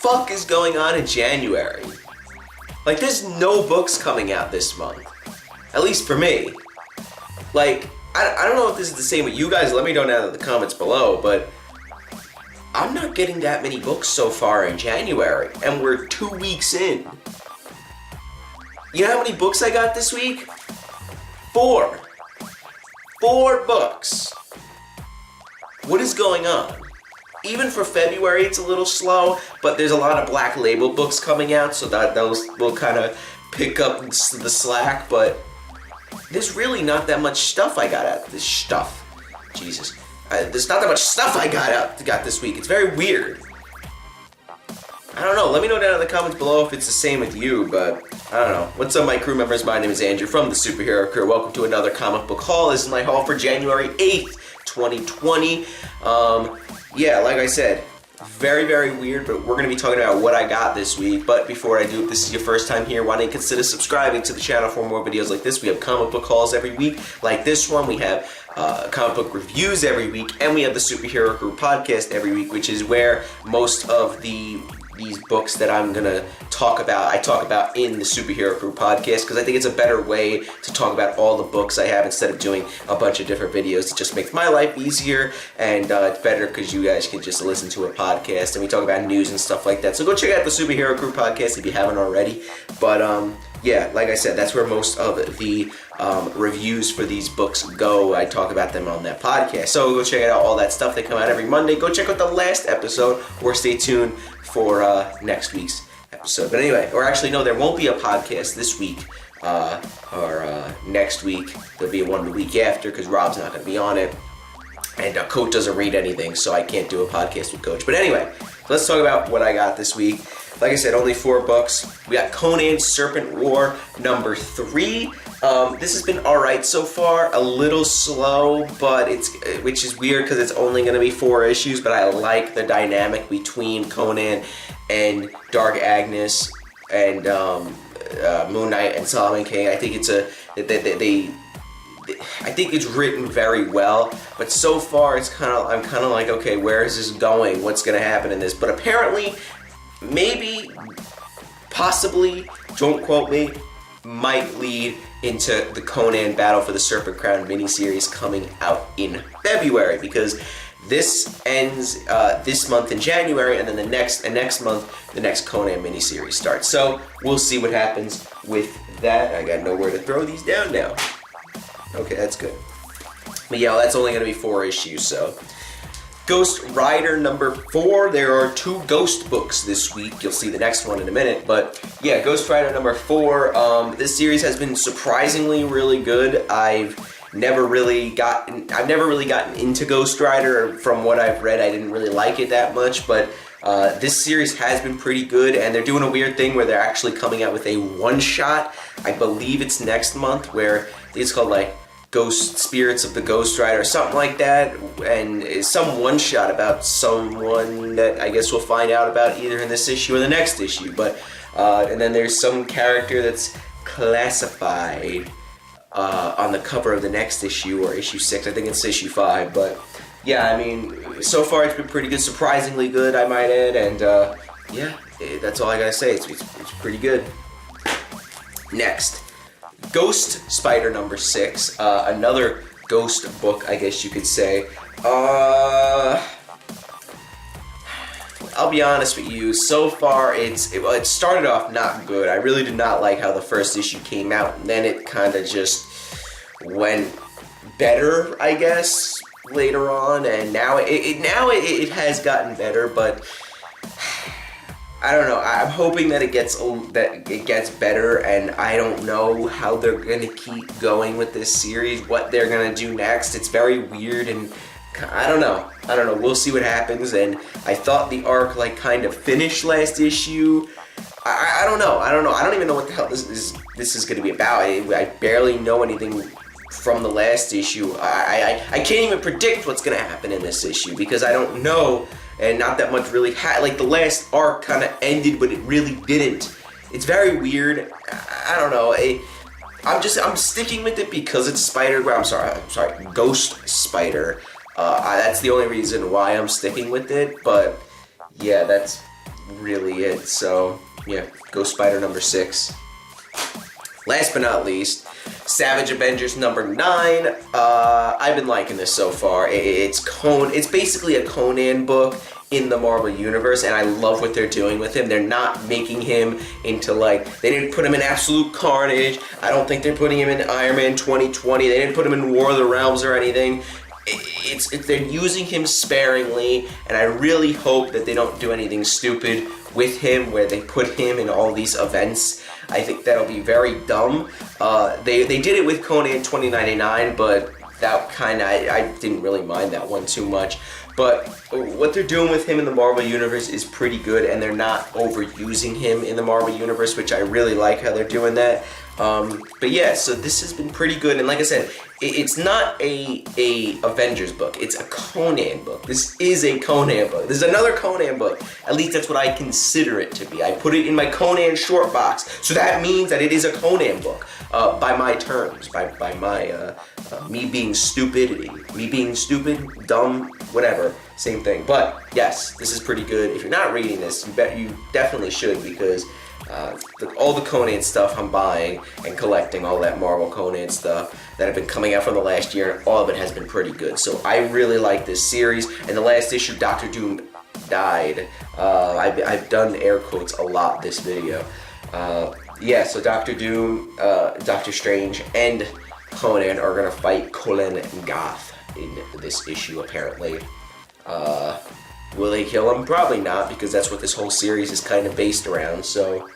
fuck is going on in January? Like, there's no books coming out this month. At least for me. Like, I don't know if this is the same with you guys. Let me know down in the comments below, but I'm not getting that many books so far in January, and we're 2 weeks in. You know how many books I got this week? 4. 4 books. What is going on? Even for February, it's a little slow, but there's a lot of Black Label books coming out, so that those will kind of pick up the slack, but there's really not that much stuff I got out. There's not that much stuff I got this week. It's very weird. I don't know. Let me know down in the comments below if it's the same with you, but I don't know. What's up, my crew members? My name is Andrew from the Superhero Crew. Welcome to another comic book haul. This is my haul for January 8th, 2020. Yeah, like I said, very, very weird, but we're going to be talking about what I got this week. But before I do, if this is your first time here, why don't you consider subscribing to the channel for more videos like this. We have comic book hauls every week, like this one. We have comic book reviews every week, and we have the Superhero Crew podcast every week, which is where most of these books that I'm gonna talk about, I talk about in the Superhero Crew podcast, because I think it's a better way to talk about all the books I have instead of doing a bunch of different videos. It just makes my life easier, and it's better because you guys can just listen to a podcast, and we talk about news and stuff like that. So go check out the Superhero Crew podcast if you haven't already. But yeah, like I said, that's where most of the reviews for these books go. I talk about them on that podcast. So go check out all that stuff. They come out every Monday. Go check out the last episode, or stay tuned for next week's episode. But anyway, or actually no, there won't be a podcast this week or next week. There'll be one the week after because Rob's not going to be on it. And Coach doesn't read anything, so I can't do a podcast with Coach. But anyway, let's talk about what I got this week. Like I said, only 4 books. We got Conan Serpent War number 3. This has been alright so far. A little slow, but which is weird because it's only going to be 4 issues. But I like the dynamic between Conan and Dark Agnes and Moon Knight and Solomon King. I think I think it's written very well, but so far I'm kind of like, okay, where is this going? What's going to happen in this? But apparently, maybe, possibly, don't quote me, might lead into the Conan Battle for the Serpent Crown miniseries coming out in February, because this ends this month in January, and then the next month, the next Conan miniseries starts. So we'll see what happens with that. I got nowhere to throw these down now. Okay, that's good. But yeah, that's only going to be 4 issues, so. Ghost Rider number 4. There are 2 Ghost books this week. You'll see the next one in a minute. But yeah, Ghost Rider number 4. This series has been surprisingly really good. I've never really gotten into Ghost Rider. From what I've read, I didn't really like it that much, but this series has been pretty good, and they're doing a weird thing where they're actually coming out with a one-shot. I believe it's next month, where it's called like Ghost Spirits of the Ghost Rider or something like that, and it's some one-shot about someone that I guess we'll find out about either in this issue or the next issue. But and then there's some character that's classified on the cover of the next issue, or issue 6. I think it's issue 5, but yeah, I mean, so far it's been pretty good, surprisingly good, I might add, and yeah, that's all I gotta say. It's pretty good. Next, Ghost Spider number 6, another Ghost book, I guess you could say. I'll be honest with you, so far it started off not good. I really did not like how the first issue came out, and then it kind of just went better, I guess, later on, and now it has gotten better, but I don't know. I'm hoping that it gets better, and I don't know how they're gonna keep going with this series, what they're gonna do next. It's very weird, and I don't know. We'll see what happens. And I thought the arc kind of finished last issue. I don't know. I don't even know what the hell this is gonna be about. I barely know anything from the last issue. I can't even predict what's gonna happen in this issue because I don't know, and not that much really the last arc kind of ended, but it really didn't. It's very weird. I don't know. I'm sticking with it because it's I'm sorry, Ghost Spider. That's the only reason why I'm sticking with it. But yeah, that's really it. So yeah, Ghost Spider number 6. Last but not least, Savage Avengers number 9. I've been liking this so far. It's basically a Conan book in the Marvel Universe, and I love what they're doing with him. They're not making him into they didn't put him in Absolute Carnage. I don't think they're putting him in Iron Man 2020. They didn't put him in War of the Realms or anything. They're using him sparingly, and I really hope that they don't do anything stupid with him where they put him in all these events. I think that'll be very dumb. They did it with Conan 2099, but that I didn't really mind that one too much. But what they're doing with him in the Marvel Universe is pretty good, and they're not overusing him in the Marvel Universe, which I really like how they're doing that. But yeah, so this has been pretty good, and like I said, it's not a Avengers book, it's a Conan book. This is a Conan book. This is another Conan book. At least that's what I consider it to be. I put it in my Conan short box, so that means that it is a Conan book, by my terms, by my, me being stupidity. Me being stupid, dumb, whatever, same thing. But yes, this is pretty good. If you're not reading this, you definitely should, because all the Conan stuff I'm buying and collecting, all that Marvel Conan stuff that have been coming out from the last year, all of it has been pretty good. So I really like this series. And the last issue, Doctor Doom died. I've done air quotes a lot this video. Yeah, so Doctor Doom, Doctor Strange, and Conan are gonna fight Conan and Goth in this issue, apparently. Will they kill him? Probably not, because that's what this whole series is kind of based around, so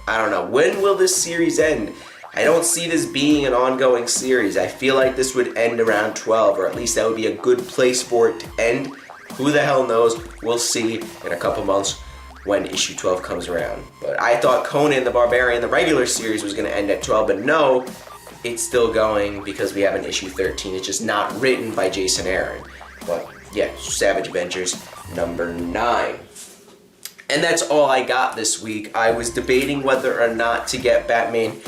I don't know. When will this series end? I don't see this being an ongoing series. I feel like this would end around 12, or at least that would be a good place for it to end. Who the hell knows? We'll see in a couple months when issue 12 comes around. But I thought Conan the Barbarian, the regular series, was going to end at 12, but no, it's still going because we have an issue 13. It's just not written by Jason Aaron. But yeah, Savage Avengers number 9. And that's all I got this week. I was debating whether or not to get Batman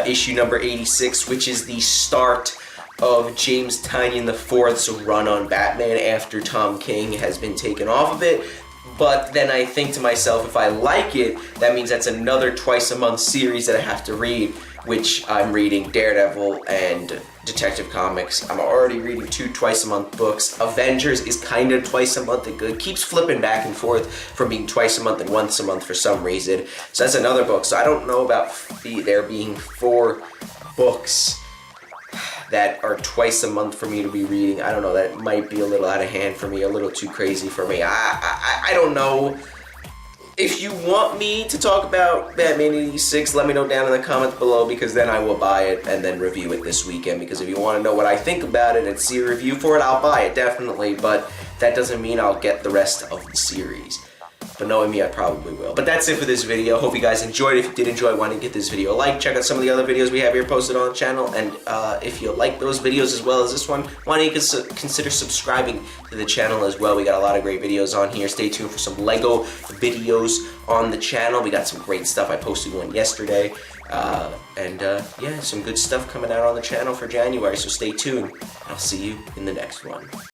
issue number 86, which is the start of James Tynion IV's run on Batman after Tom King has been taken off of it. But then I think to myself, if I like it, that means that's another twice-a-month series that I have to read, which I'm reading Daredevil and Detective Comics. I'm already reading 2 twice-a-month books. Avengers is kind of twice a month. It keeps flipping back and forth from being twice a month and once a month for some reason. So that's another book. So I don't know about there being 4 books that are twice a month for me to be reading. I don't know, that might be a little out of hand for me, a little too crazy for me. I don't know. If you want me to talk about Batman 86, let me know down in the comments below, because then I will buy it and then review it this weekend. Because if you want to know what I think about it and see a review for it, I'll buy it, definitely. But that doesn't mean I'll get the rest of the series. But knowing me, I probably will. But that's it for this video. Hope you guys enjoyed. If you did enjoy, why don't you give this video a like? Check out some of the other videos we have here posted on the channel. And if you like those videos as well as this one, why don't you consider subscribing to the channel as well? We got a lot of great videos on here. Stay tuned for some Lego videos on the channel. We got some great stuff. I posted one yesterday. Yeah, some good stuff coming out on the channel for January. So stay tuned. I'll see you in the next one.